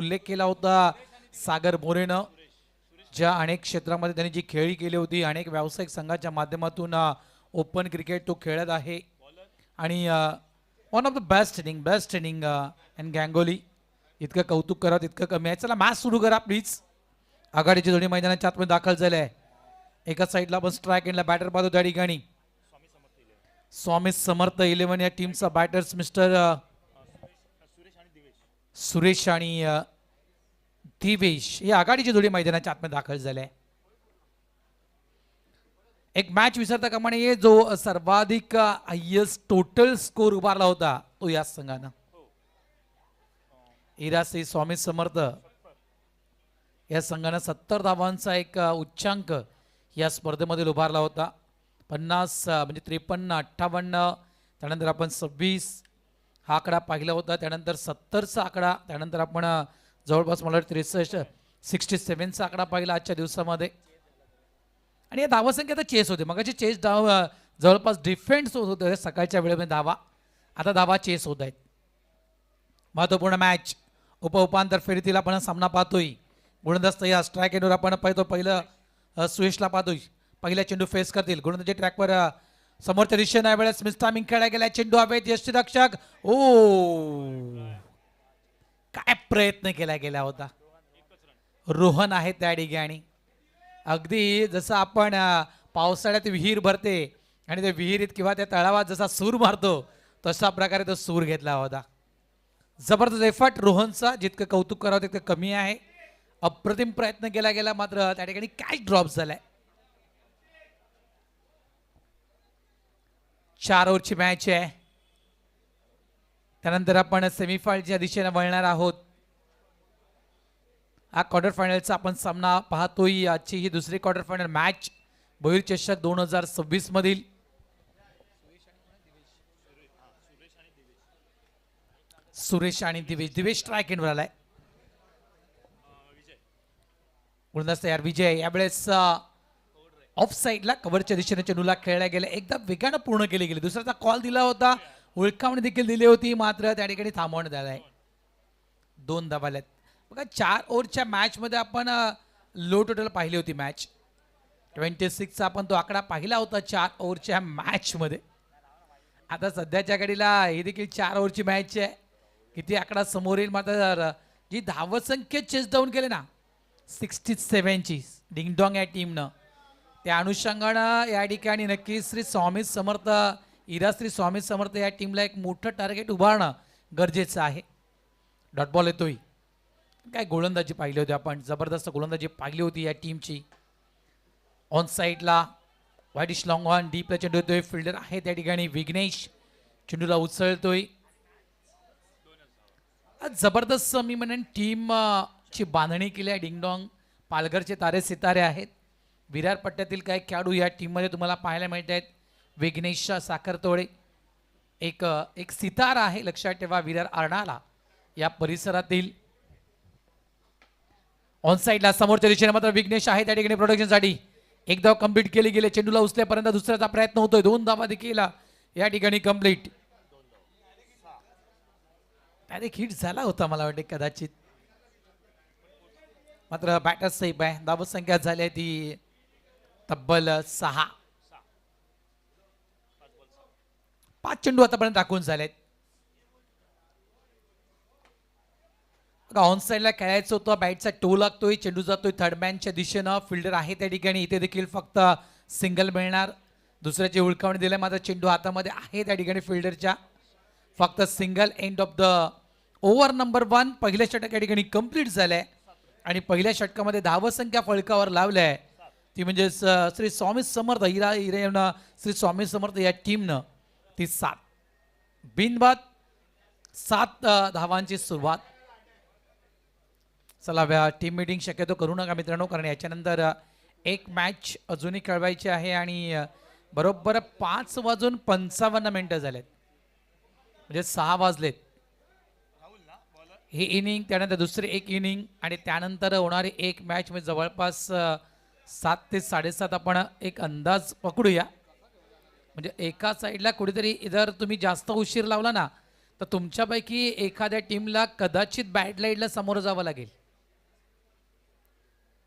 उल्लेख केला होता सागर मोरेनं, ज्या अनेक क्षेत्रामध्ये त्यांनी जी खेळी केली होती, अनेक व्यावसायिक संघाच्या माध्यमातून ओपन क्रिकेट तो खेळत आहे आणि one of the best inning and Ganguly. इतकं कौतुक करा तितकं कमी आहे. चला मॅच सुरू करा प्लीज. आघाडीची दोन्ही मैदानाच्या आतमध्ये दाखल झाले आहे. एका साईडला आपण स्ट्राईक एंडला बॅटर पाहतो त्या ठिकाणी स्वामी समर्थ 11 या टीमचा बॅटर्स मिस्टर सुरेश आणि दिवेश हे आघाडीची जोडी मैदानाच्या आतमध्ये दाखल झाले. एक मॅच विसरता कामा नये, जो सर्वाधिक हायेस्ट टोटल स्कोर उभारला होता तो या संघानं. इरासी स्वामी समर्थ या संघानं 70 धावांचा एक उच्चांक या स्पर्धेमध्ये उभारला होता. 50 म्हणजे 53, 58, त्यानंतर आपण 26 हा आकडा पाहिला होता. त्यानंतर 70चा आकडा, त्यानंतर आपण जवळपास मला 63 67चा आकडा पाहिला आजच्या दिवसामध्ये. आणि या धावासंख्येचा चेस होते. मगाची चेस धाव जवळपास डिफेंड्स होत होते सकाळच्या वेळेमध्ये धावा, आता धावा चेस होत आहेत. महत्वपूर्ण मॅच उपांतर फेरीतील आपण सामना पाहतोय. गुणदस्त या स्ट्राईक एंडवर आपण पाहतो. पहिलं सुयशला पाहतोय. पहिला चेंडू फेस करतील गुणदस्तच्या ट्रॅकवर समोरच्या दिशेने वेळेस मिस्टामिंग खेळला गेला. चेंडू हवेत, यष्टीरक्षक ओ काय प्रयत्न केला गेला होता. रोहन आहे त्या ठिकाणी. अगदी जसं आपण पावसाळ्यात विहीर भरते आणि त्या विहिरीत किंवा त्या तळावात जसा सूर मारतो तशा प्रकारे तो सूर घेतला होता. जबरदस्त एफर्ट रोहनचा, जितकं कौतुक करावं तितकं कमी आहे. अप्रतिम प्रयत्न केला गेला, मात्र त्या ठिकाणी कॅच ड्रॉप झालाय. 4 ओव्हरची मॅच आहे. त्यानंतर आपण सेमीफायनलच्या दिशेने वळणार आहोत. हा क्वार्टर फायनलचा आपण सामना पाहतोय. आजची ही दुसरी क्वार्टर फायनल मॅच भोईर चषक 2026 मधील. सुरेश आणि दिवेश स्ट्राईक एंडवर आलाय. गुणदस्त यार विजय यावेळेस ऑफ साईडला कव्हरच्या दिशेने चेंडूला खेळला गेला. एकदा वेगानं पूर्ण केली गेली. दुसऱ्याचा कॉल दिला होता, ओळखावणी देखील दिली होती, मात्र त्या ठिकाणी थांबवण्यात आलाय. 2 धावा आल्यात. बघा 4 ओव्हरच्या मॅच मध्ये आपण लो टोटल पाहिली होती. मॅच 26चा आपण तो आकडा पाहिला होता 4 ओव्हरच्या मॅच मध्ये. आता सध्याच्या घडीला ही देखील 4 ओव्हरची मॅच आहे. किती आकडा समोर येईल, मात्र जी धावसंख्या चेस डाऊन केले ना 67ची डिंगडॉंग या टीमनं, त्या अनुषंगानं या ठिकाणी नक्की श्री स्वामी समर्थ श्री स्वामी समर्थ या टीमला एक मोठं टार्गेट उभारणं गरजेचं आहे. डॉट बॉल येतोय. काय गोलंदाजी पाहिली होती आपण, जबरदस्त गोलंदाजी पाहिली होती या टीमची. ऑन साईडला वाईडिश लॉंग ऑन डीपला चेंडू येतोय. फिल्डर आहे त्या ठिकाणी विघ्नेश, चेंडूला उचलतोय. जबरदस्त मी म्हणेन टीम ची बांधणी केली आहे. डिंगडॉंग पालघरचे तारे सितारे आहेत. विरार पट्ट्यातील काही खेळाडू या टीममध्ये तुम्हाला पाहायला मिळत आहेत. विघ्नेश साखरतोडे एक सितारा आहे, लक्षात ठेवा. विरार आरणाला या परिसरातील. ऑन साईडला समोरच्या दिशेने मात्र विघ्नेश आहे त्या ठिकाणी प्रोडक्शनसाठी. एक धाव कंप्लीट केली गेली. चेंडूला उचलेपर्यंत दुसऱ्याचा प्रयत्न होतोय. 2 धावा देखील या ठिकाणी कंप्लीट. डायरेक्ट हिट झाला होता मला वाटते कदाचित, मात्र बॅटर सेफ आहे. धावसंख्या झाली आहे ती तब्बल 6. 5 चेंडू आतापर्यंत दाखवून झालेत. ऑन साईडला खेळायचं होतं. बॅटचा टो लागतोय. चेंडू जातोय थर्ड मॅनच्या दिशेनं. फिल्डर आहे त्या ठिकाणी. इथे देखील फक्त सिंगल मिळणार. दुसऱ्याची उलकावणी दिली, मात्र चेंडू हातामध्ये आहे त्या ठिकाणी फिल्डरच्या. फक्त single. End of the over number 1. पहिल्या षटक या ठिकाणी कंप्लीट झालंय आणि पहिल्या षटकामध्ये धावसंख्या फळकावर लावल्या ती म्हणजे श्री स्वामी समर्थ श्री स्वामी समर्थ या टीमनं ती 7 बिनबाद 7 धावांची सुरुवात. चला टीम मीटिंग शक्यतो करू नका मित्रांनो, कारण याच्यानंतर एक मॅच अजूनही खेळवायची आहे आणि बरोबर 5:55 झालेत, म्हणजे 6 वाजलेत. ही इनिंग, त्यानंतर दुसरी एक इनिंग आणि त्यानंतर होणारी एक मॅच म्हणजे जवळपास 7 ते 7:30 आपण एक अंदाज पकडूया. म्हणजे एका साईडला कुठेतरी जर तुम्ही जास्त उशीर लावला ना तर तुमच्यापैकी एखाद्या टीमला कदाचित बॅड लाईटला समोर जावं लागेल,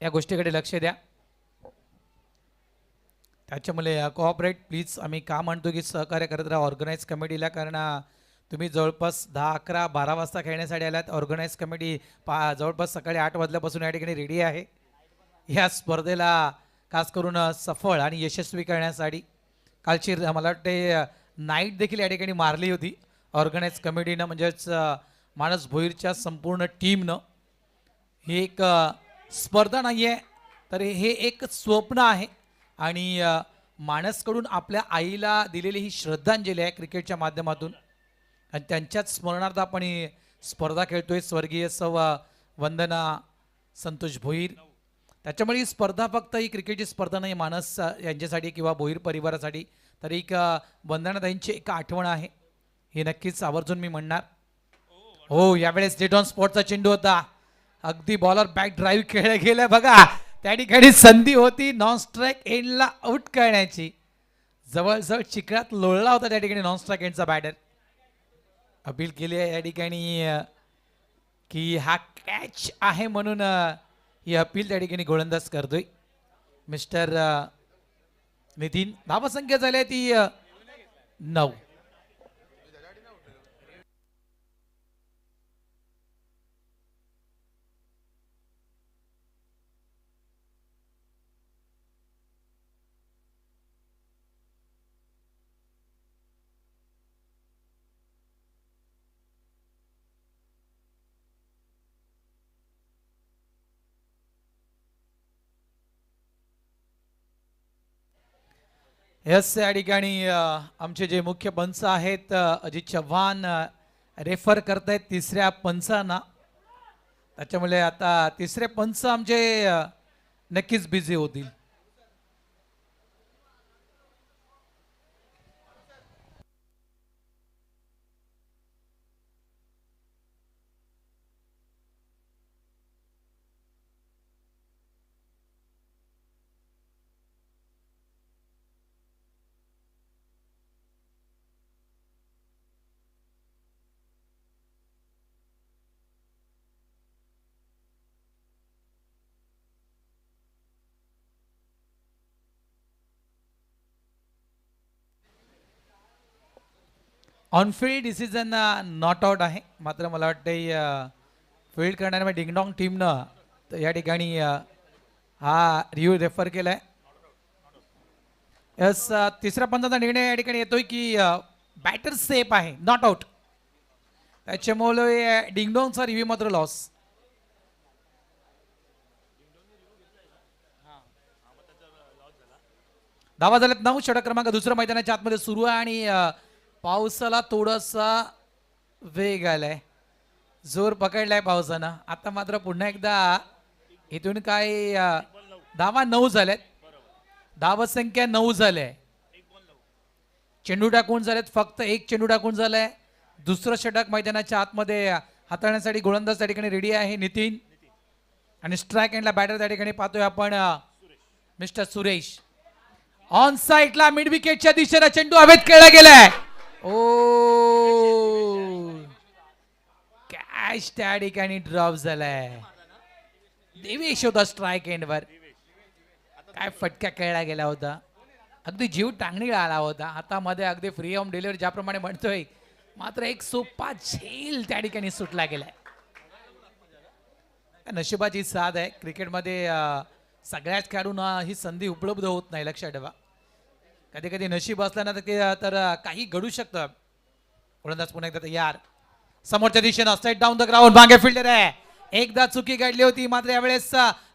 या गोष्टीकडे लक्ष द्या. त्याच्यामुळे कोऑपरेट प्लीज. आम्ही का म्हणतो की सहकार्य करत राहा ऑर्गनाईज कमिटीला, कारण तुम्ही जवळपास 10, 11, 12 वाजता खेळण्यासाठी आलात. ऑर्गनाईज कमिटी जवळपास सकाळी 8 वाजल्यापासून या ठिकाणी रेडी आहे या स्पर्धेला खास करून सफळ आणि यशस्वी करण्यासाठी. कालची मला वाटते नाईट देखील या ठिकाणी मारली होती ऑर्गनाईज कमिटीनं, म्हणजेच मानस भोईरच्या संपूर्ण टीमनं. ही एक स्पर्धा नाही आहे, तर हे एक स्वप्न आहे आणि मानसकडून आपल्या आईला दिलेली ही श्रद्धांजली आहे क्रिकेटच्या माध्यमातून, आणि त्यांच्याच स्मरणार्थ आपण ही स्पर्धा खेळतोय. स्वर्गीय सौ वंदना संतोष भोईर. त्याच्यामुळे ही स्पर्धा फक्त ही क्रिकेटची स्पर्धा नाही मानस यांच्यासाठी किंवा भोईर परिवारासाठी, तर एक वंदनाताईंची एक आठवण आहे, हे नक्कीच आवर्जून मी म्हणणार. हो, यावेळेस डेट ऑन स्पॉटचा चेंडू होता, अगदी बॉलर बॅक ड्राईव्ह खेळले गेले बघा. त्या ठिकाणी संधी होती नॉन स्ट्राईक एंडला आउट करण्याची, जवळजवळ चिखलात लोळला होता त्या ठिकाणी नॉन स्ट्राईक एंडचा बॅटर. अपील केली आहे या ठिकाणी की हा कॅच आहे म्हणून ही अपील त्या ठिकाणी गोलंदाज करतोय मिस्टर नितीन. धावसंख्या झाली ती 9. यस, या ठिकाणी आमचे जे मुख्य पंच आहेत अजित चव्हाण रेफर करतायत तिसऱ्या पंचांना. त्याच्यामुळे आता तिसरे पंच आमचे नक्कीच बिझी होतील. On field decision not out आहे, मात्र मला वाटतं फील्ड करणाऱ्या डिंगडॉंग टीमनं या ठिकाणी हा रिव्ह्यू रेफर केलाय. यस, तिसऱ्या पंचाचा निर्णय या ठिकाणी येतोय की बॅटर सेफ आहे, नॉट आउट. त्याच्यामुळे डिंगडॉंगचा रिव्ह्यू मात्र लॉस. धावा झाल्यात 9. षटक क्रमांक दुसऱ्या मैदानाच्या आतमध्ये सुरू आहे आणि पावसाला थोडासा वेग आलाय, जोर पकडलाय पावसानं. आता मात्र पुन्हा एकदा इथून काय धावा 9 झाल्यात, धावा संख्या 9 झाल्या. चेंडू टाकून झालेत, फक्त एक चेंडू टाकून झालाय. दुसरं षटक मैदानाच्या आतमध्ये हाताळण्यासाठी गोलंदाज त्या ठिकाणी रेडी आहे नितीन, आणि स्ट्राईक एंडला बॅटर त्या ठिकाणी पाहतोय आपण मिस्टर सुरेश. ऑन साइडला मिड विकेटच्या दिशेने चेंडू हवेत खेळला गेलाय. ओ, कॅच त्या ठिकाणी ड्रॉप झालाय. देवेश होता स्ट्राईक एंडवर, काय फटका खेळला गेला होता, अगदी जीव टांगणीला आला होता हातामध्ये, अगदी फ्री होम डिलिव्हरी ज्याप्रमाणे म्हणतोय. मात्र एक सोपा झेल त्या ठिकाणी सुटला गेलाय. नशिबाची साथ आहे क्रिकेटमध्ये, सगळ्याच खेळाडूंना ही संधी उपलब्ध होत नाही, लक्षात ठेवा. कधी कधी नशीब असल्यानं तर काही घडू शकतं. गोलंदाज पुन्हा एकदा तयार, समोरच्या दिशेनं स्ट्रेट डाऊन द ग्राउंड, मागे फिल्डर आहे. एकदा चुकी घडली होती, मात्र यावेळेस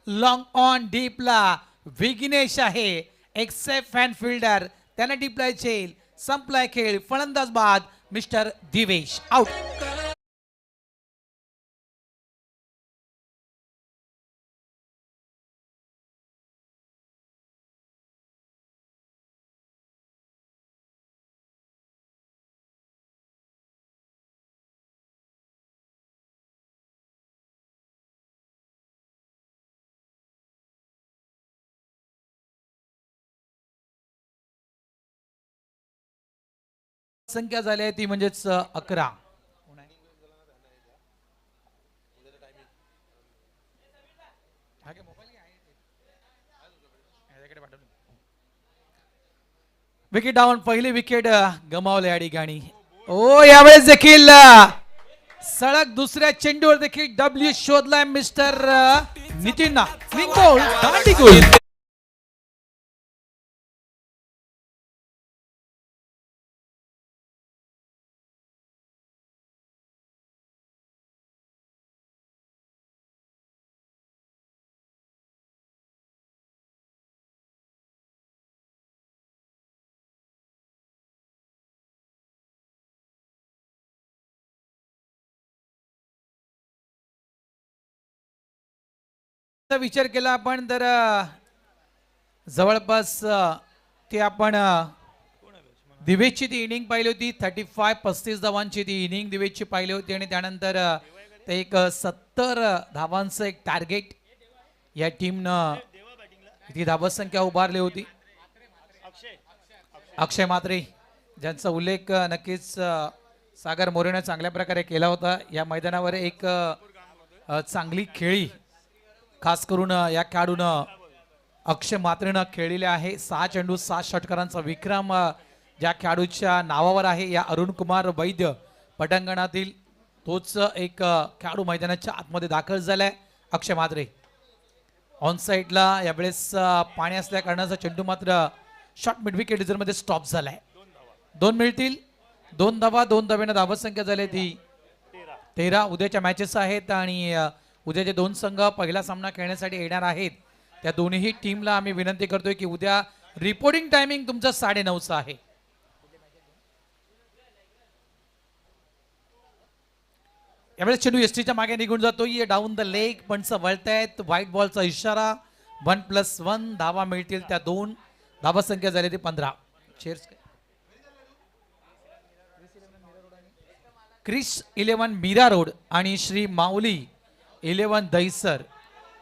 लॉंग ऑन डीपला विघ्नेश आहे, एक सेफ हँड फिल्डर, त्याने डीपला झेल. संपलाय खेळ, फलंदाज बाद मिस्टर दिवेश, आउट. संख्या झाली आहे ती म्हणजेच 11. विकेट डाऊन, पहिली विकेट गमावले या ठिकाणी. ओ यावेळेस देखील सळग दुसऱ्या चेंडूवर देखील डब्ल्यू शोधलाय मिस्टर नितीन. क्लीन बॉल, दांडी गोल. विचार केला आपण तर जवळपास ते आपण दिवेशची ती इनिंग पाहिली होती. 35 धावांची ती इनिंग दिवेशची पाहिली होती आणि त्यानंतर ते एक 70 धावांचं एक टार्गेट या टीमनं ती धावसंख्या उभारली होती. अक्षय म्हात्रे ज्यांचा उल्लेख नक्कीच सागर मोरेने चांगल्या प्रकारे केला होता. या मैदानावर एक चांगली खेळी खास करून या खेळाडून अक्षय म्हात्रेनं खेळलेले आहे. 6 चेंडू 7 षटकारांचा विक्रम ज्या खेळाडूच्या नावावर आहे. या अरुण कुमार वैद्य पटांगणातील तोच एक खेळाडू मैदानाच्या आतमध्ये दाखल झालाय. अक्षय म्हात्रे ऑन साईडला यावेळेस पाणी असल्या कारणाचा चेंडू मात्र शॉर्ट मिड विकेट मध्ये स्टॉप झालाय. 2 मिळतील. 2 धावा, 2 धाव्यानं धावसंख्या झाली ती 13. उद्याच्या मॅचेस आहेत आणि उद्याचे 2 संघ पहिला सामना खेळण्यासाठी येणार आहेत. त्या दोन्ही टीमला आम्ही विनंती करतोय की उद्या रिपोर्टिंग टायमिंग तुमचं 9:30 आहे. यावेळेस चेंडू एसटीच्या मागे निघून जातोय. डाऊन द लेग, पंच वळतायत. व्हाईट बॉलचा इशारा. 1+1 धावा मिळतील. त्या 2 धावा संख्या झाली ती 15. क्रिस 11 मीरा रोड आणि श्री माऊली 11 दहिसर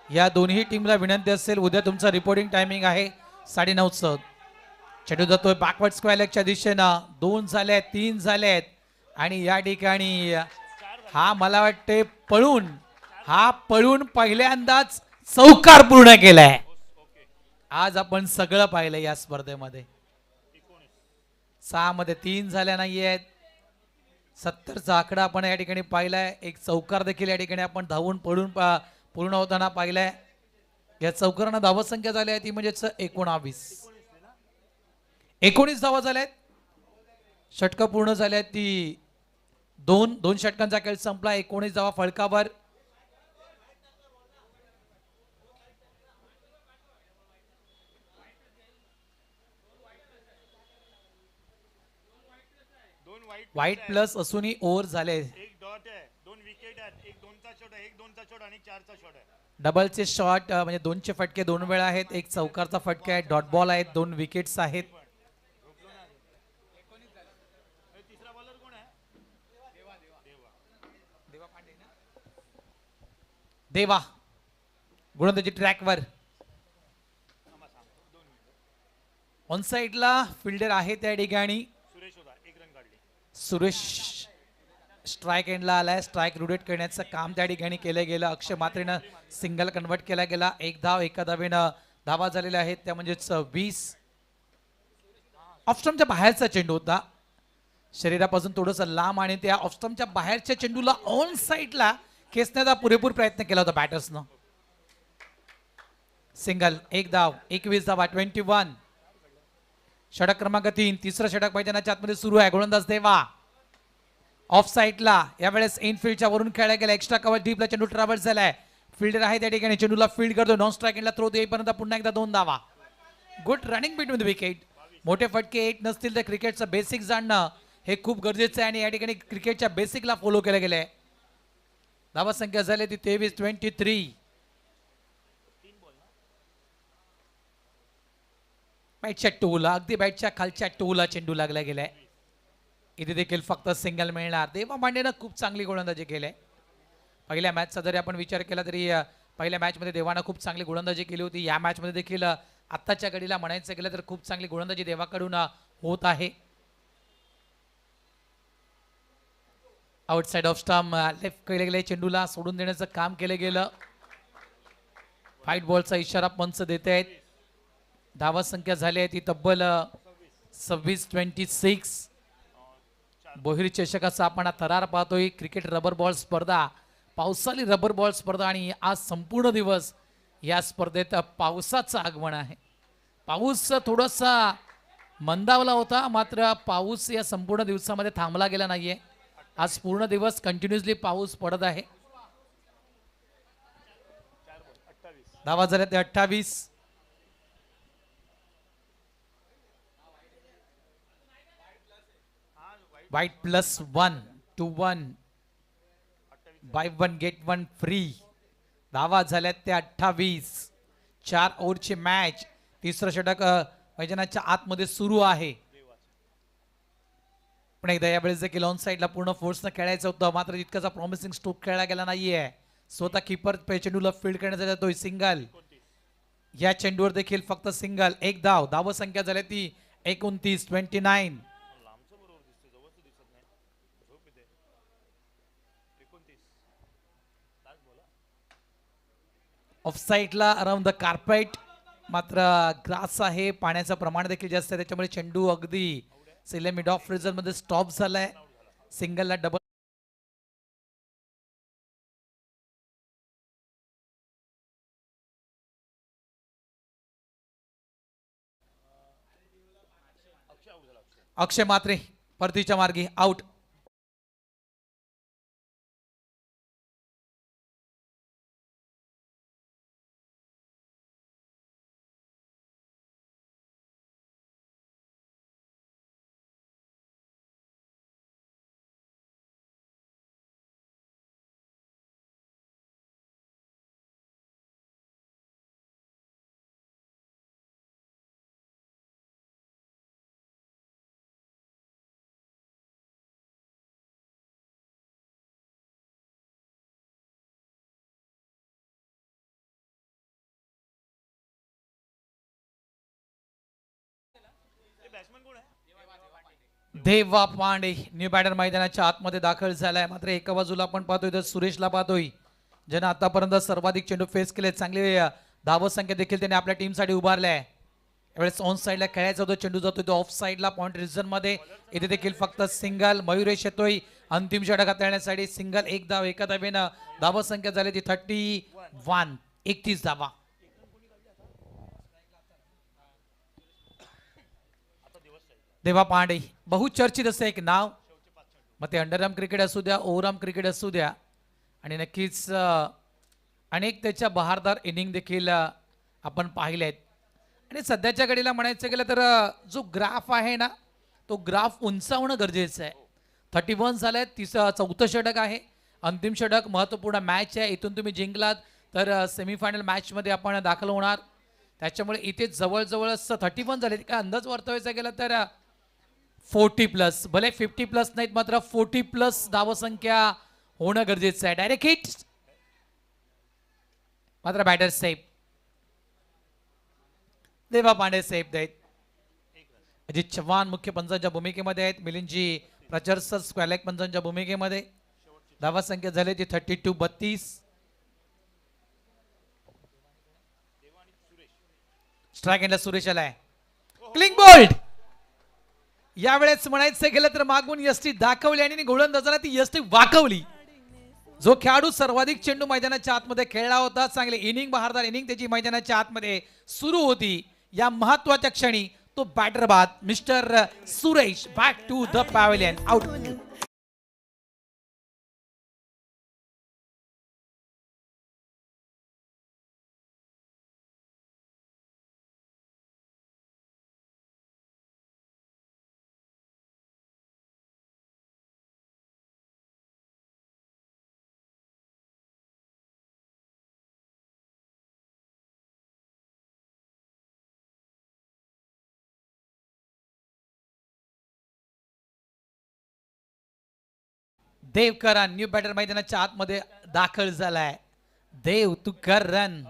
या दोन्ही टीमला विनंती असेल उद्या तुमचा रिपोर्टिंग टायमिंग आहे 9:30. चेंडू जातोय बॅकवर्ड स्क्वेअर लेगच्या दिशेनं. 2 झालेत, 3 झालेत आणि या ठिकाणी हा मला वाटते पळून पहिल्यांदाच चौकार पूर्ण केलाय. आज आपण सगळं पाहिलं या स्पर्धेमध्ये. 6 मध्ये 3 झाल्या नाहीयेत. 70चा आकडा आपण या ठिकाणी पाहिलाय. एक चौकार देखील या ठिकाणी आपण धावून पडून पूर्ण होताना पाहिलाय. या चौकारांना धावसंख्या झाली आहे ती म्हणजेच 19 धावा झाल्यात. षटकं पूर्ण झाल्यात ती 2 षटकांचा खेळ संपला. 19 धावा फळकावर. वाईट प्लस असूनही ओव्हर झाले. एक डॉट आहे, 2 विकेट आहेत, एक 2चा शॉट आहे, एक 2चा शॉट आणि 4चा शॉट आहे. डबलचे शॉट म्हणजे 2चे फटके 2 वेळा आहेत. एक चौकारचा फटका आहे. डॉट बॉल आहेत. 2 विकेट्स आहेत. तिसरा बॉलर कोण आहे? देवा गोलंदाजी ट्रॅकवर. ऑन साइडला फिल्डर आहे त्या ठिकाणी सुरेश होता, 1 रन काढली. सुरेश स्ट्राइक एंडला आलाय. स्ट्राइक रोटेट करण्याचं काम त्या ठिकाणी केलं गेलं. अक्षय म्हात्रेनं सिंगल कन्वर्ट केला गेला. 1 धाव, 1 धावेनं धावा झालेल्या आहेत त्या म्हणजेच 20. ऑफस्टम्पच्या बाहेरचा चेंडू होता. शरीरापासून थोडंसं लांब आणि त्या ऑफस्टम्पच्या बाहेरच्या चेंडूला ऑन साइडला खेचण्याचा पुरेपूर प्रयत्न केला होता बॅटर्सनं. सिंगल, 1 धाव, 21 धावा, 21. षटक क्रमांक 3. तिसरं षटक मैदानाच्या आतमध्ये सुरू आहे. गोलंदाज देवा ऑफ साइडला. यावेळेस इनफिल्डच्या वरून खेळला गेला. एक्स्ट्रा कव्हर डीपला चेंडू ट्रॅव्हल्स झालाय. फिल्डर आहे त्या ठिकाणी चेंडूला फील्ड करतो. नॉन स्ट्राइक एंडला थ्रो देईपर्यंत पुन्हा एकदा 2 धावा. Good running between the wicket. मोठे फटके येत नसतील तर क्रिकेटचं बेसिक जाणणं हे खूप गरजेचं आहे आणि या ठिकाणी क्रिकेटच्या बेसिकला फॉलो केलं गेलंय. धावा संख्या झाली ती 23. बॅटच्या टोला, अगदी बॅटच्या खालच्या टोला चेंडू लागला गेलाय. इथे देखील फक्त सिंगल मिळणार. देवा मांडेनं खूप चांगली गोलंदाजी केली. पहिल्या मॅचचा जरी आपण विचार केला तरी पहिल्या मॅचमध्ये देवानं खूप चांगली गोलंदाजी केली होती. या मॅचमध्ये देखील आत्ताच्या घडीला म्हणायचं गेलं तर खूप चांगली गोलंदाजी देवाकडून होत आहे. आउटसाइड ऑफ स्टंप लेफ्ट केले गेले. चेंडूला सोडून देण्याचं काम केलं गेलं. व्हाईट बॉलचा इशारा पंच देत आहेत. धावा संख्या झाली आहे ती तब्बल 26-26 बोहिरी चषकाचा आपण हा थरार पाहतोय. क्रिकेट रबर बॉल स्पर्धा, पावसाळी रबर बॉल स्पर्धा आणि आज संपूर्ण दिवस या स्पर्धेत पावसाचं आगमन आहे. पाऊस थोडासा मंदावला होता, मात्र पाऊस या संपूर्ण दिवसामध्ये थांबला गेला नाहीये. आज पूर्ण दिवस कंटिन्युअसली पाऊस पडत आहे. धावा झाल्या ते 28. वाईट +1 to 1 बाय 1 गेट 1 फ्री. धावा झाल्यात ते 28. 4 ओव्हरची मॅच. तिसरं षटक मैदानाच्या आतमध्ये सुरू आहे. पण एकदा यावेळेस देखील ऑन साईडला पूर्ण फोर्सनं खेळायचं होतं, मात्र तितकाचा प्रॉमिसिंग स्ट्रोक खेळला गेला नाहीये. स्वतः किपर चेंडूला फील्ड करण्याचा जातोय. सिंगल. या चेंडूवर देखील फक्त सिंगल. एक धाव. धाव संख्या झाली ती 29-29. ऑफ साईडला अराउंड द कार्पेट, मात्र ग्रास आहे, पाण्याचं प्रमाण देखील जास्त आहे, त्याच्यामुळे चेंडू अगदी सिले मिड ऑफ रिझन मध्ये स्टॉप झालाय. सिंगलला डबल. अक्षय मात्रे परतीच्या मार्गी आउट. देवा पांडे न्यू बॅटर मैदानाच्या आतमध्ये दाखल झालाय. मात्र एका बाजूला आपण पाहतोय तर सुरेशला पाहतोय, ज्याने आतापर्यंत सर्वाधिक चेंडू फेस केले. चांगली धाव संख्या देखील त्याने आपल्या टीमसाठी उभारल्या. यावेळेस ऑन साईडला खेळायचा होता, चेंडू जातोय तो ऑफ साईडला पॉइंट रिजन मध्ये. इथे देखील फक्त सिंगल. मयुरेश येतोय अंतिम षटक हाताळण्यासाठी. सिंगल. एक धाव. एका धावेनं धाव संख्या झाली ती 31. 31 धावा. देवा पांडे बहुचर्चित असं एक नाव. मग ते अंडरआर्म क्रिकेट असू द्या, ओव्हरआर्म क्रिकेट असू द्या, आणि नक्कीच अनेक त्याच्या बहारदार इनिंग देखील आपण पाहिले आहेत. आणि सध्याच्या घडीला म्हणायचं गेलं तर जो ग्राफ आहे ना, तो ग्राफ उंचावणं गरजेचं आहे. 31 झालंय. चौथं षटक आहे, अंतिम षटक, महत्त्वपूर्ण मॅच आहे. इथून तुम्ही जिंकलात तर सेमीफायनल मॅचमध्ये आपण दाखल होणार. त्याच्यामुळे इथे जवळजवळ 31 झाले. काय अंदाज वर्तवायचा गेला तर 40+, भले 50+ नाहीत, मात्र 40+ धावसंख्या होणं गरजेचं आहे. डायरेक्ट हिट, मात्र बॅटर सेफ. देवा पांडे सेफ देत. अजित चव्हाण मुख्य पंचांच्या भूमिकेमध्ये आहेत. मिलिंदजी प्रचार सर स्क्वॅलेक पंचांच्या भूमिकेमध्ये. धावा संख्या झाली ती 32-32. स्ट्राइक एंडला सुरेश आलाय. Clean bowled. यावेळेस म्हणायचं गेलं तर मागून यष्टी दाखवली आणि गोलंदाजाला ती यष्टी वाकवली. जो खेळाडू सर्वाधिक चेंडू मैदानाच्या आतमध्ये खेळला होता, चांगले इनिंग, बहारदार इनिंग त्याची मैदानाच्या आतमध्ये सुरू होती, या महत्वाच्या क्षणी तो बॅटर बाद mister Suresh back to the pavilion. Out. Devkaran new batter मैदानाच्या आतमध्ये दाखल झालाय. देव तू कर रन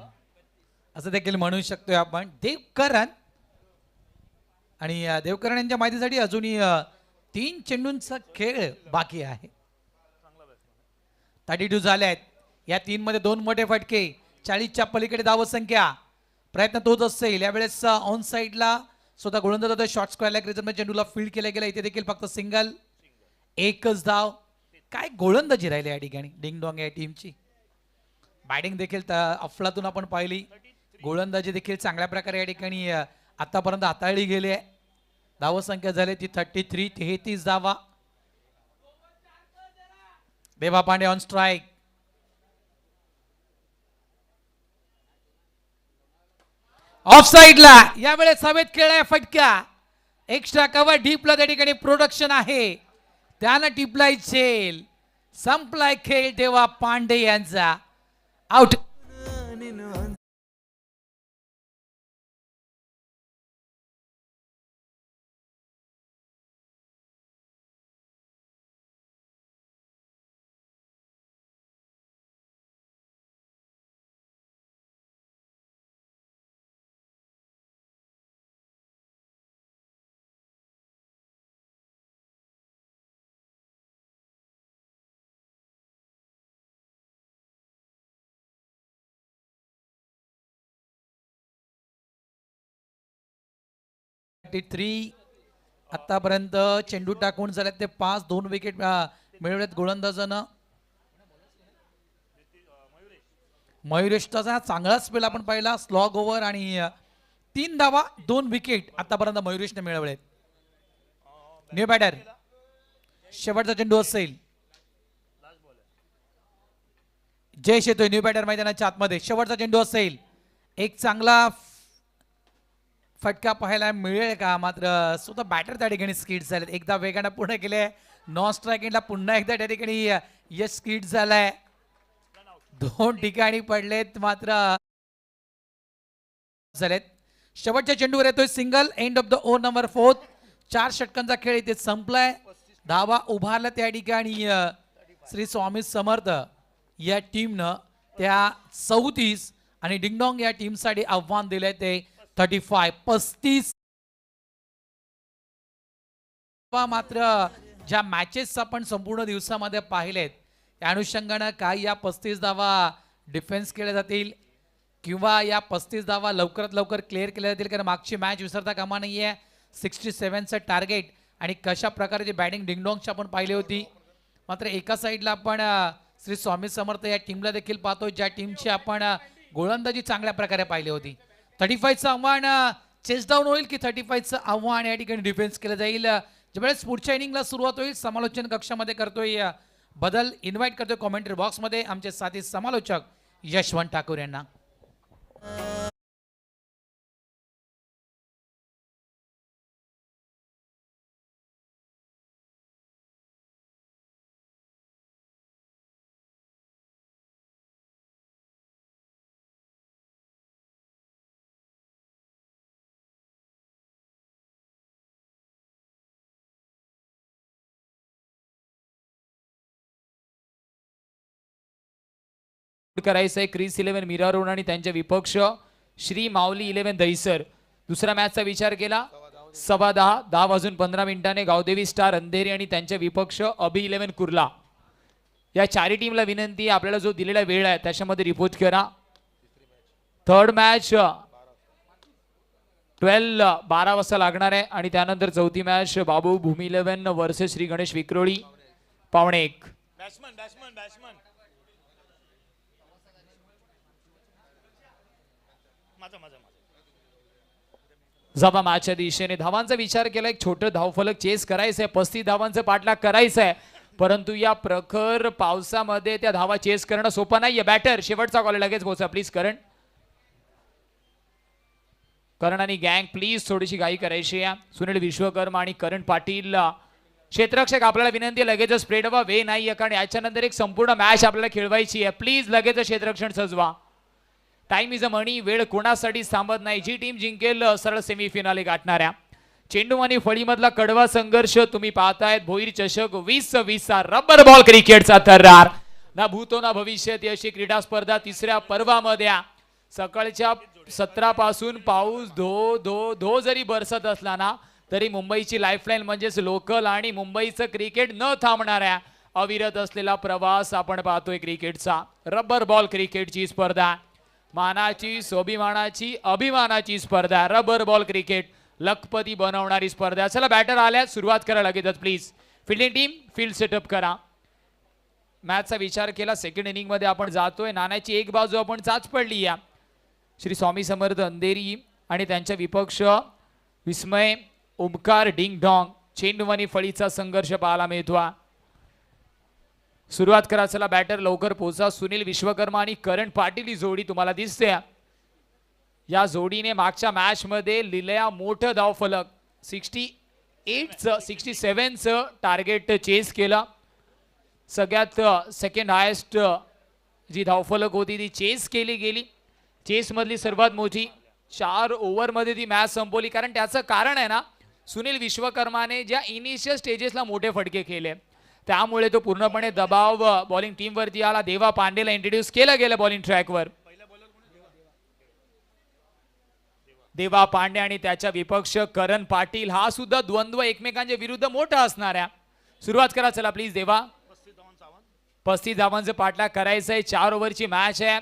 असं देखील म्हणू शकतोय आपण. देवकरण. आणि देवकरण यांच्या माहितीसाठी अजूनही 3 चेंडूंचा खेळ बाकी आहे. 32 झाले आहेत. या 3 मध्ये 2 मोठे फटके. 40च्या पलीकडे धाव संख्या. प्रयत्न तोच असेल. यावेळेस ऑन साईडला स्वतः गोलंदाज होता शॉर्ट स्क्वेअर क्रिजमध्ये चेंडूला फील्ड केला गेला. इथे देखील फक्त सिंगल, एकच धाव. काय गोलंदाजी राहिली या ठिकाणी डिंगडॉंग या टीमची. बॅटिंग देखील अफलातून आपण पाहिली, गोलंदाजी देखील चांगल्या प्रकारे या ठिकाणी आतापर्यंत हाताळली गेली आहे. धावसंख्या झाली ती 33, 33 धावा. देवा पांडे ऑन स्ट्राईक. ऑफ साइडला यावेळेस हवेत खेळलाय फटका. एक्स्ट्रा कव्हर डीपला त्या ठिकाणी प्रोडक्शन आहे, त्यानं टिपलाय झेल. संपलाय खेळ देवा पांडे यांचा. आउट. आतापर्यंत चेंडू टाकून झाल्यात ते 5, 2 विकेट मिळवलेत गोलंदाजानं. मयुरेशचा चांगला स्पेल आपण पाहिला, स्लॉग ओव्हर आणि 3 धावा 2 विकेट आतापर्यंत मयुरेशने मिळवलेत. न्यू बॅटर, शेवटचा चेंडू असेल. जयेश येतोय न्यू बॅटर मैदानाच्या आतमध्ये. शेवटचा चेंडू असेल. एक चांगला फटका पाहायला मिळेल का? मात्र स्वतः बॅटर त्या ठिकाणी स्किड झालेत. एकदा वेगाने पूर्ण केले. नॉन स्ट्रायकिंगला पुन्हा एकदा त्या ठिकाणी यश स्किड झालाय. 2 ठिकाणी पडलेत मात्र झालेत. शेवटच्या चेंडूवर येतोय single. End of the over number 4. 4 षटकांचा खेळ इथे संपलाय. धावा उभारला त्या ठिकाणी श्री स्वामी समर्थ या टीमनं त्या 34 आणि डिंगडॉंग या टीमसाठी आव्हान दिलंय ते 35. मात्र ज्या मॅचेस आपण संपूर्ण दिवसामध्ये पाहिलेत त्या अनुषंगानं काय या 35 धावा डिफेन्स केल्या जातील किंवा या 35 धावा लवकरात लवकर क्लिअर केल्या जातील, कारण मागची मॅच विसरता कामा नाहीये. 67चं टार्गेट आणि कशा प्रकारची बॅटिंग डिंगडॉंगची आपण पाहिली होती. मात्र एका साईडला आपण श्री स्वामी समर्थ या टीमला देखील पाहतोय, ज्या टीमची आपण गोलंदाजी चांगल्या प्रकारे पाहिली होती. 35चं आव्हान चेस डाऊन होईल की 35चं आव्हान या ठिकाणी डिफेन्स केलं जाईल. ज्यावेळेस पुढच्या इनिंगला सुरुवात होईल समालोचन कक्षामध्ये करतोय बदल, इन्व्हाइट करतोय कॉमेंट्री बॉक्समध्ये आमचे साथी समालोचक यशवंत ठाकूर यांना. करायचं आहे क्रीज 11 मीरा रोड आणि त्यांचे विपक्ष श्री माऊली 11 दहिसर. दुसऱ्या मॅचचा विचार केला 10:15, 10:15 गावदेवी स्टार अंधेरी आणि त्यांचे विपक्ष अभि 11 कुर्ला. या चारही टीमला विनंती, आपल्याला जो दिलेला वेळ आहे त्याच्यामध्ये रिपोर्ट करा. थर्ड मॅच 12 वाजता लागणार आहे आणि त्यानंतर चौथी मॅच बाबू भूमी 11 versus Shri Ganesh Vikhroli 1:15. Batsman batsman batsman माझा माझा जबा मॅचच्या दिशेने धावांचा विचार केला. एक छोटं धावफलक चेस करायचंय, 35 धावांचं पाठलाग करायचंय, परंतु या प्रखर पावसामध्ये त्या धावा चेस करणं सोपं नाहीये. बॅटर शेवटचा कॉल लगेच पोहोचा प्लीज. करण आणि गँग प्लीज थोडीशी घाई करायची आहे. सुनील विश्वकर्मा आणि करण पाटील क्षेत्ररक्षक, आपल्याला विनंती आहे लगेच स्प्रेड व्हा, वे नाहीये कारण याच्यानंतर एक संपूर्ण मॅच आपल्याला खेळवायची आहे. प्लीज लगेच क्षेत्ररक्षण सजवा. टाइम इज अ मनी. वेळ कोणासाठी थांबत नाही. जी टीम जिंकेल सरळ सेमीफिनाले गाठणाऱ्या चेंडू आणि फळीमधला कडवा संघर्ष तुम्ही पाहतायत. भोईर चषक 2020चा रबर बॉल क्रिकेटचा थरार. ना भूतो ना भविष्यात अशी क्रीडा स्पर्धा तिसऱ्या पर्वामध्ये सकाळच्या 17 पासून पाऊस धो धो धो जरी बरसत असला ना तरी मुंबईची लाईफलाईन म्हणजेच लोकल आणि मुंबईचं क्रिकेट न थांबणाऱ्या अविरत असलेला प्रवास आपण पाहतोय क्रिकेटचा. रबर बॉल क्रिकेटची स्पर्धा, मानाची, स्वाभिमानाची, अभिमानाची स्पर्धा. रबर बॉल क्रिकेट लखपती बनवणारी स्पर्धा. चला बॅटर आल्या, सुरुवात करा लगेचच please. Fielding team field setup करा. मॅचचा विचार केला, सेकंड इनिंग मध्ये आपण जातोय. नाण्याची एक बाजू आपण चाच पडली या. श्री स्वामी समर्थ अंधेरी आणि त्यांच्या विपक्ष विस्मय ओमकार डिंग डॉंग चेंडूवानी फळीचा संघर्ष पाहायला मिळतो. सुरुवात करा. चला बॅटर लवकर पोहोचा. सुनील विश्वकर्मा आणि करण पाटील ही जोडी तुम्हाला दिसते. या जोडीने मागच्या मॅच मध्ये लिहिलेला मोठं धावफलक 67चं टार्गेट चेस केलं. सगळ्यात सेकंड हायेस्ट जी धावफलक होती ती चेस केली गेली. चेस मधली सर्वात मोठी 4 ओव्हरमध्ये ती मॅच संपवली. कारण त्याचं कारण आहे ना, सुनील विश्वकर्माने ज्या इनिशियल स्टेजेसला मोठे फटके केले त्यामुळे तो पूर्णपणे दबाव बॉलिंग टीम वरती आला. देवा पांडेला इंट्रोड्यूस केलं गेलं बॉलिंग ट्रॅकवर. देवा पांडे आणि त्याच्या विपक्ष करण पाटील हा सुद्धा द्वंद्व एकमेकांच्या विरुद्ध मोठा असणार आहे. सुरुवात करा चला प्लीज. देवा 35 धावांचं पाठलाग करायचं आहे. 4 ओव्हरची मॅच आहे.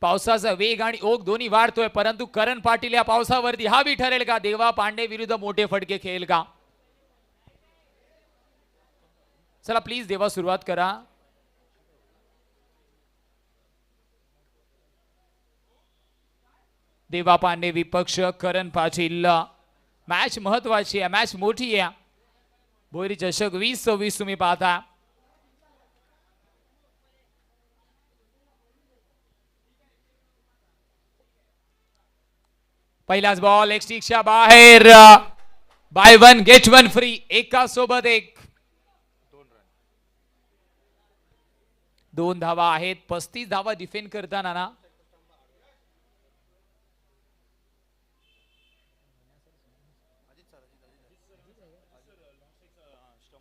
पावसाचा वेग आणि ओघ दोन्ही वाढतोय, परंतु करण पाटील या पावसावरती हावी ठरेल का? देवा पांडे विरुद्ध मोठे फटके खेळेल का? चला प्लीज देवा सुरुवात करा. देवा पांडे विपक्ष करण पाटील. मॅच महत्वाची आहे, मॅच मोठी आहे. भोईरी चषक 2026 तुम्ही पाहता. पहिलाच बॉल एक्स्टिकच्या बाहेर. Buy 1 get 1 free. एका सोबत एक. 2 धावा आहेत. 35 धावा डिफेंड करताना ना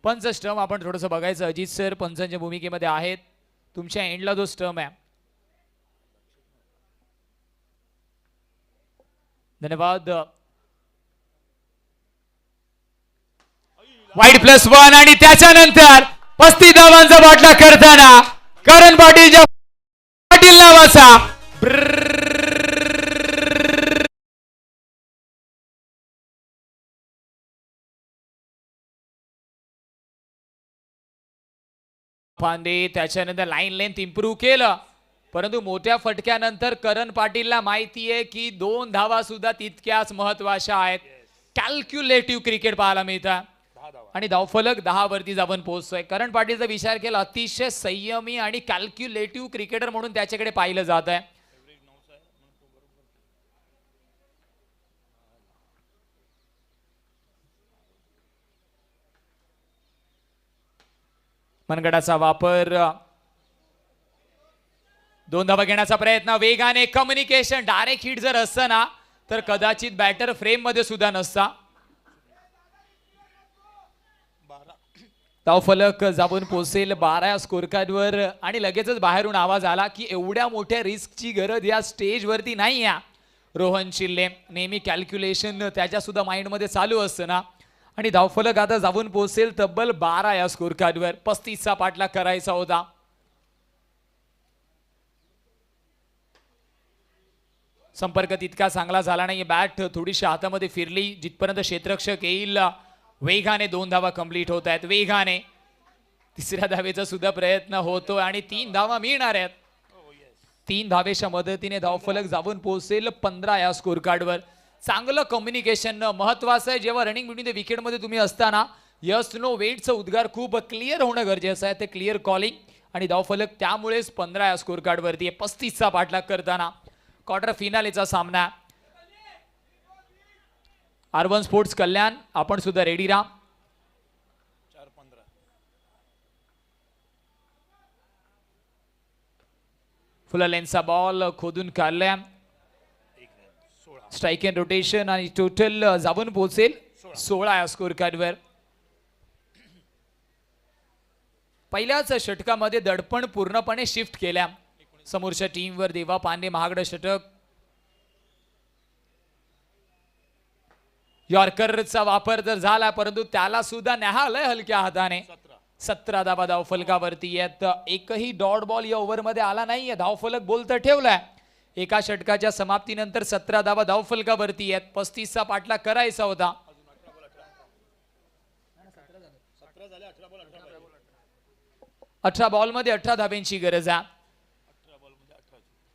पंच स्टंप आपण थोडंसं बघायचं. अजित सर पंचांच्या भूमिकेमध्ये आहेत. तुमच्या एंडला जो स्टंप आहे. धन्यवाद. वाईड +1 आणि त्याच्यानंतर 35 धावांचा बाटला करताना करण पाटीलच्या पाटील नावाचा पांडे. त्याच्यानंतर लाईन लेंथ इम्प्रूव्ह केलं, परंतु मोठ्या फटक्यानंतर करण पाटीलला माहिती आहे की 2 धावा सुद्धा तितक्याच महत्वाच्या आहेत. कॅल्क्युलेटिव्ह क्रिकेट पाहायला मिळतं आणि धावफलक 10 वरती जाऊन पोहोचतोय. करण पाटीलचा विचार केला, अतिशय संयमी आणि कॅल्क्युलेटिव्ह क्रिकेटर म्हणून त्याच्याकडे पाहिलं जात आहे. मनगडाचा वापर. 2 धावा घेण्याचा प्रयत्न. वेगाने कम्युनिकेशन. डायरेक्ट हिट जर असतं ना तर कदाचित बॅटर फ्रेम मध्ये सुद्धा नसता. धावफलक जाऊन पोहोचेल 12 स्कोर कार्डवर आणि लगेचच बाहेरून आवाज आला की एवढ्या मोठ्या रिस्कची गरज या स्टेज वरती नाही आहे. रोहन शिल्ले नेहमी कॅल्क्युलेशन त्याच्या सुद्धा माइंड मध्ये चालू असतं ना. आणि धावफलक आता जाऊन पोहोचेल तब्बल 12 या स्कोर कार्डवर. 35चा पाठलाग करायचा होता. संपर्क तितका चांगला झाला नाही. बॅट थोडीशी हातामध्ये फिरली. जिथपर्यंत क्षेत्ररक्षक येईल वेगाने 2 धावा कंप्लीट होत आहेत. वेगाने 3ऱ्या धावेचा सुद्धा प्रयत्न होतो आणि 3 धावा मिळणार आहेत. 3 धावेच्या मदतीने धावफलक जाऊन पोहोचेल 15 या स्कोर कार्डवर. चांगलं कम्युनिकेशन महत्वाचं आहे. जेव्हा रनिंग बिटवीन द विकेट मध्ये तुम्ही असताना यस नो वेटचं उद्गार खूप क्लिअर होणं गरजेचं आहे. ते क्लिअर कॉलिंग आणि धावफलक त्यामुळेच 15 या स्कोर कार्ड वरती आहे. 35चा पाठलाग करताना क्वार्टर फिनालेचा सामना. R1 स्पोर्ट्स कल्याण आपण सुद्धा रेडी राहा. 4-15 फुल लेन्सचा बॉल खोदून काढल्या. स्ट्राइक अँड रोटेशन आणि टोटल जाऊन पोहोचेल 16 या स्कोर कार्डवर. पहिल्याच षटकामध्ये दडपण पूर्णपणे शिफ्ट केल्या समोरच्या टीमवर. देवा पांडे महागडं षटक. यॉर्करचा वापर जर झाला परंतु त्याला सुद्धा न्याहालय हलक्या हाताने. 17 धावा धावफलकावरती आहेत. एकही डॉट बॉल या ओव्हर मध्ये आला नाहीये. धावफलक बोलतं ठेवलाय. एका षटकाच्या समाप्तीनंतर 17 धावा धावफलकावरती आहेत. 35चा पाठलाग करायचा होता. 18 बॉलमध्ये 18 धाब्यांची गरज आहे.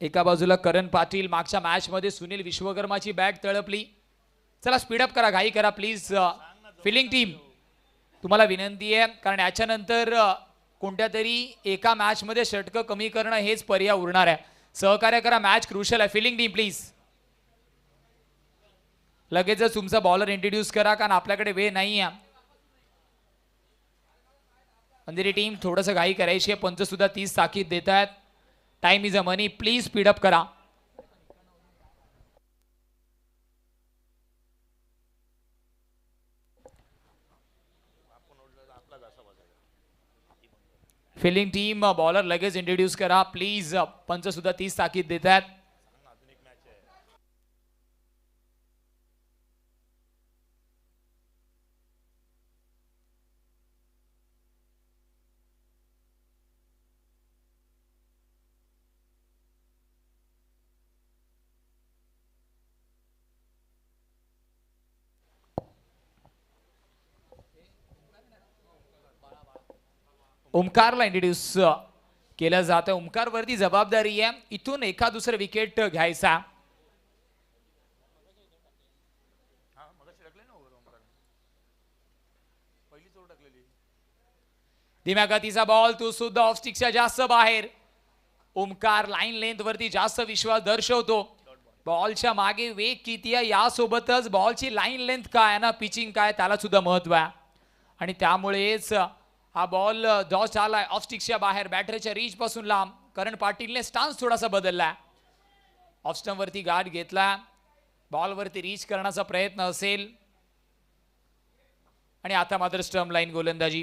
एका बाजूला करण पाटील, मागच्या मॅच मध्ये सुनील विश्वकर्माची बॅट तळपली. चला स्पीडअप करा, घाई करा प्लीज. फिलिंग टीम तुम्हाला विनंती आहे, कारण याच्यानंतर कोणत्या तरी एका मॅच मध्ये षटकं कमी करणं हेच पर्याय उरणार आहे. सहकार्य करा, मॅच क्रुशियल आहे. फिलिंग टीम प्लीज लगेचच तुमचा बॉलर इंट्रोड्यूस करा, कारण आपल्याकडे वेळ नाही आहे. अंधेरी टीम थोडंसं घाई करायची आहे. पंच सुद्धा 30 ताकीद देत आहेत. Time is a money, please speed up करा. फिलिंग टीम बॉलर लगेच इंट्रोड्यूस करा प्लीज. पंच सुद्धा 30 ताकीद देत आहेत. ओमकारला इंट्रोड्यूस केलं जातं. ओमकार वरती जबाबदारी आहे इथून एका दुसरं विकेट घ्यायचा. धीम्या गतीचा बॉल, तो सुद्धा ऑफ स्टिकच्या जास्त बाहेर. ओमकार लाईन लेंथ वरती जास्त विश्वास दर्शवतो. बॉलच्या मागे वेग किती आहे यासोबतच बॉलची लाईन लेंथ काय आहे ना, पिचिंग काय, त्याला सुद्धा महत्व आहे. आणि त्यामुळेच हा बॉल डॉच आलाय ऑफ स्टिक्सच्या बाहेर, बॅटरच्या रीच पासून लांब. करण पाटीलने स्टान्स थोडासा बदलला. ऑफ स्टंप वरती गार्ड घेतला. बॉल वरती रीच करण्याचा प्रयत्न असेल. आणि आता मात्र स्टंप लाईन गोलंदाजी.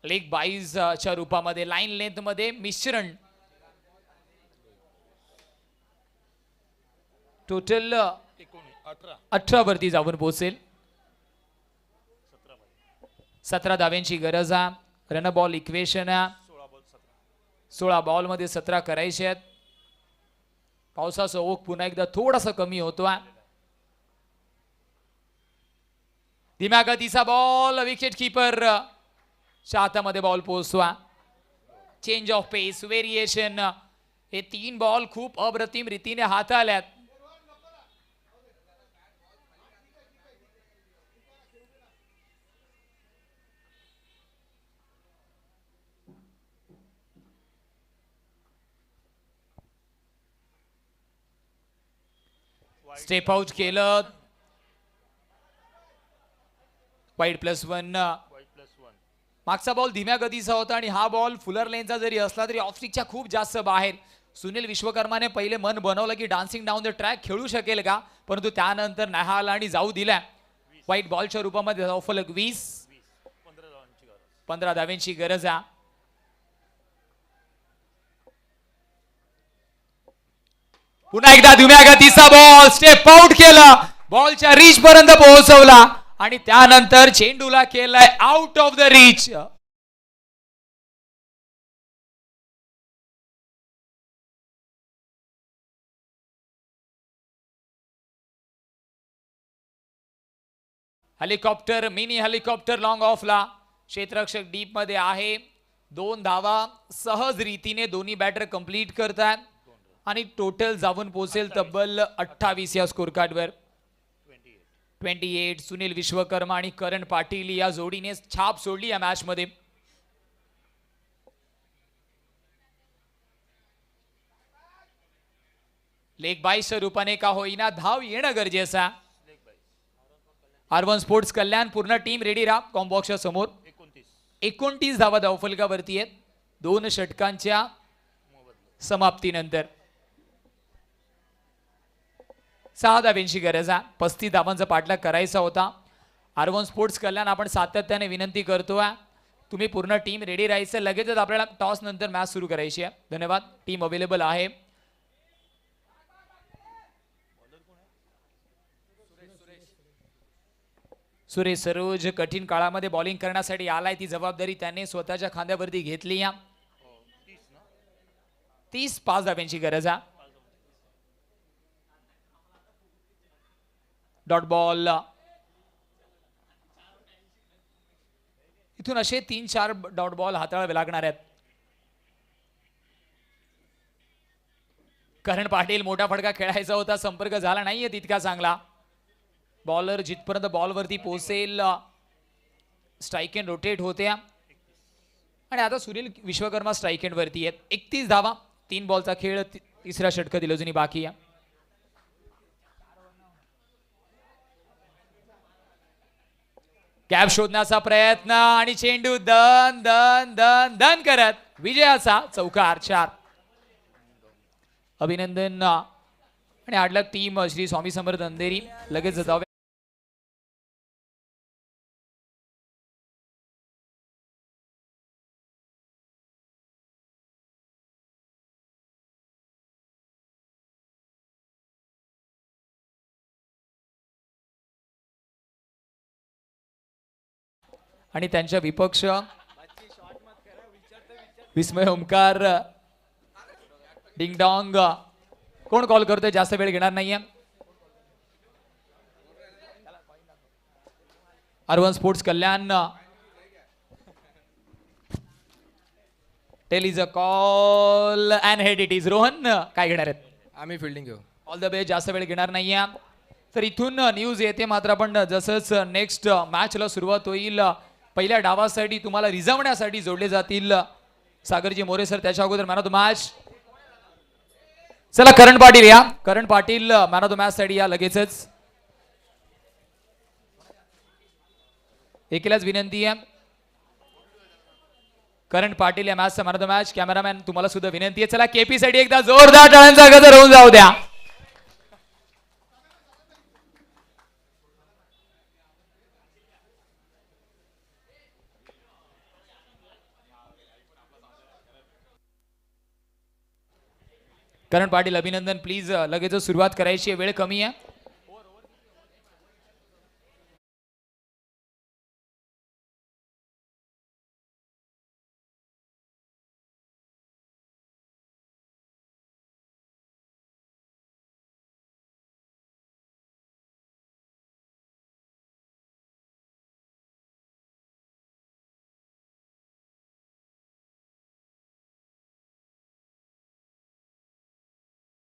लेग बाईजच्या रूपामध्ये लाईन लेंथ मध्ये मिश्रण. टोटल 18 वरती जाऊन पोहोचेल. 17 धाव्यांची गरज आहे. रन बॉल इक्वेशन आहे. 16 बॉल मध्ये 17 करायचे आहेत. पावसाचा ओघ पुन्हा एकदा थोडासा कमी होतो. धीम्या गतीचा बॉल, विकेट किपर हातामध्ये बॉल पोहोचवा. चेंज ऑफ पेस, व्हेरिएशन, हे 3 बॉल खूप अप्रतिम रीतीने हाताळल्यात. स्टेप आउट केलं. वाईड +1. मागचा बॉल धीम्या गतीचा होता आणि हा बॉल फुलर लेनचा जरी असला तरी ऑफ स्टिकच्या खूप जास्त बाहेर. सुनील विश्वकर्माने पहिले मन बनवलं की डान्सिंग डाऊन द ट्रॅक खेळू शकेल का, परंतु त्यानंतर नाही आणि जाऊ दिला. वाईट बॉलच्या रूपामध्ये धावफलक 20. 15 धाव्यांची गरज आहे. पुन्हा एकदा धीम्या गतीचा बॉल, स्टेप आउट केला, बॉलच्या रीच पर्यंत पोहोचवला आणि त्यानंतर चेंडूला केलाय out of the reach. Helicopter, mini helicopter long ऑफला. क्षेत्ररक्षक डीप मध्ये आहे. 2 धावा सहज रीतीने दोन्ही बॅटर कंप्लीट करतात आणि टोटल जाऊन पोहोचेल तब्बल 28 या स्कोर कार्डवर. 28. सुनील विश्वकर्मा आणि करण पाटील या जोडीने छाप सोडली या मॅच मध्ये. लेग बाईच्या रूपाने का होईना धाव येणं गरजेचं आहे. R1 स्पोर्ट्स कल्याण पूर्ण टीम रेडी राहा. कॉम्बॉक्सच्या समोर 29 धावा धावफलकावरती आहेत 2 षटकांच्या समाप्तीनंतर. 6 धाव्यांची गरज आहे. 35 धावांचा पाठलाग करायचा होता. R1 स्पोर्ट्स कल्याण आपण सातत्याने विनंती करतोय, तुम्ही पूर्ण टीम रेडी राहायचं. लगेचच आपल्याला टॉस नंतर मॅच सुरू करायची आहे. धन्यवाद. टीम अवेलेबल आहे. सुरेश सरोज कठीण काळामध्ये बॉलिंग करण्यासाठी आलाय. ती जबाबदारी त्याने स्वतःच्या खांद्यावरती घेतली. 5 धाब्यांची गरज आहे. डॉट बॉल इथून असे 3-4 डॉट बॉल हाताळावे लागणार आहेत. करण पाटील मोठा फटका खेळायचा होता, संपर्क झाला नाहीये तितका चांगला. बॉलर जिथपर्यंत बॉलवरती पोहोचेल स्ट्राईक एंड रोटेट होते आणि आता सुनील विश्वकर्मा स्ट्राईक एंड वरती आहेत. 31 धावा, 3 बॉलचा खेळ, तिसरा षटक दिलं अजूनही बाकी आहे. गॅप शोधण्याचा प्रयत्न आणि चेंडू दन दन दन दन करत विजयाचा चौकार 4. अभिनंदन आणि आडलक टीम श्री स्वामी समर्थ अंधेरी लगेच जाऊया. आणि त्यांच्या विपक्ष विस्मय ओमकार डिंगडॉंग कोण कॉल करतोय, जास्त वेळ घेणार नाहीये. Urban sports Kalyan tail is a call and head it is. Rohan काय घेणार आहेत? आम्ही फिल्डिंग घेऊ. ऑल द बेस्ट, जास्त वेळ घेणार नाहीये. तर इथून न्यूज येते मात्र आपण जसंच नेक्स्ट मॅचला सुरुवात होईल पहिल्या डावासाठी तुम्हाला रिझवण्यासाठी जोडले जातील सागरजी मोरे सर. त्याच्या अगोदर मॅन ऑफ द मॅच चला करण पाटील या. Karan Patil man of the match साठी या लगेचच. एकेलाच विनंती आहे, करण पाटील या मॅचचा man of the match. Cameraman तुम्हाला सुद्धा विनंती आहे, चला केपी साठी एकदा जोरदार टाळ्यांचा गजर होऊन जाऊ द्या. करण पाटील अभिनंदन. प्लीज लगेच सुरुवात करायची आहे, वेळ कमी आहे.